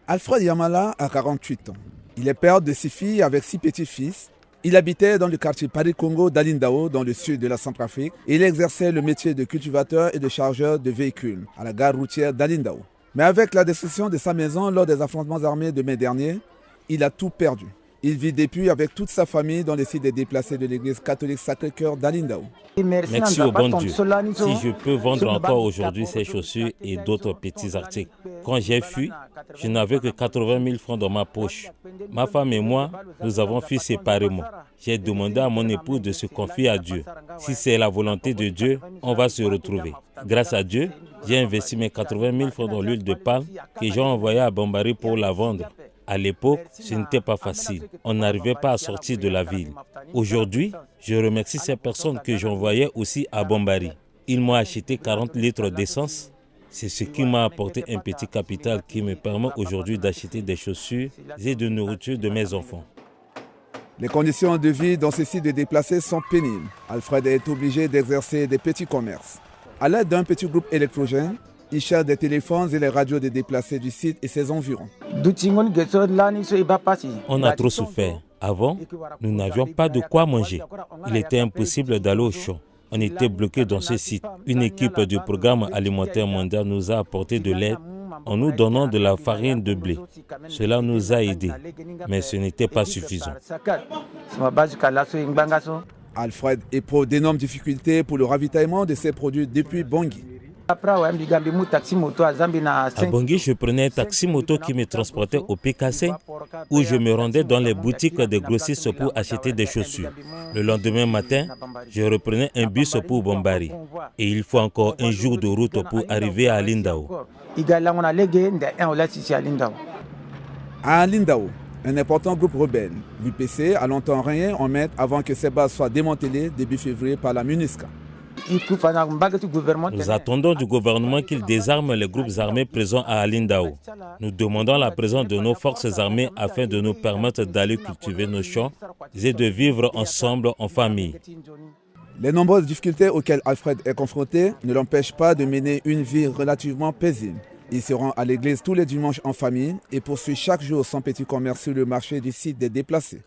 Alfred Yamala a 48 ans. Il est père de 6 filles avec 6 petits-fils. Il habitait dans le quartier Paris-Congo d'Alindao, dans le sud de la Centrafrique. Il exerçait le métier de cultivateur et de chargeur de véhicules à la gare routière d'Alindao. Mais avec la destruction de sa maison lors des affrontements armés de mai dernier, il a tout perdu. Il vit depuis avec toute sa famille dans le site des déplacés de l'église catholique Sacré-Cœur d'Alindao. Merci au bon Dieu. Si je peux vendre encore aujourd'hui ces chaussures et d'autres petits articles. Quand j'ai fui, je n'avais que 80 000 francs dans ma poche. Ma femme et moi, nous avons fui séparément. J'ai demandé à mon époux de se confier à Dieu. Si c'est la volonté de Dieu, on va se retrouver. Grâce à Dieu, j'ai investi mes 80 000 francs dans l'huile de palme que j'ai envoyée à Bombari pour la vendre. À l'époque, ce n'était pas facile. On n'arrivait pas à sortir de la ville. Aujourd'hui, je remercie ces personnes que j'envoyais aussi à Bombari. Ils m'ont acheté 40 litres d'essence. C'est ce qui m'a apporté un petit capital qui me permet aujourd'hui d'acheter des chaussures et de nourriture de mes enfants. Les conditions de vie dans ces sites de déplacés sont pénibles. Alfred est obligé d'exercer des petits commerces. À l'aide d'un petit groupe électrogène, il cherche des téléphones et les radios des déplacés du site et ses environs. On a trop souffert. Avant, nous n'avions pas de quoi manger. Il était impossible d'aller au champ. On était bloqués dans ce site. Une équipe du programme alimentaire mondial nous a apporté de l'aide en nous donnant de la farine de blé. Cela nous a aidés, mais ce n'était pas suffisant. Alfred éprouve d'énormes difficultés pour le ravitaillement de ses produits depuis Bangui. À Bangui, je prenais un taxi-moto qui me transportait au PKC où je me rendais dans les boutiques des grossistes pour acheter des chaussures. Le lendemain matin, je reprenais un bus pour Bombari. Et il faut encore un jour de route pour arriver à Alindao. À Alindao, un important groupe rebelle, l'UPC, a longtemps régné en maître avant que ses bases soient démantelées début février par la MINUSCA. Nous attendons du gouvernement qu'il désarme les groupes armés présents à Alindao. Nous demandons la présence de nos forces armées afin de nous permettre d'aller cultiver nos champs et de vivre ensemble en famille. Les nombreuses difficultés auxquelles Alfred est confronté ne l'empêchent pas de mener une vie relativement paisible. Il se rend à l'église tous les dimanches en famille et poursuit chaque jour son petit commerce sur le marché du site des déplacés.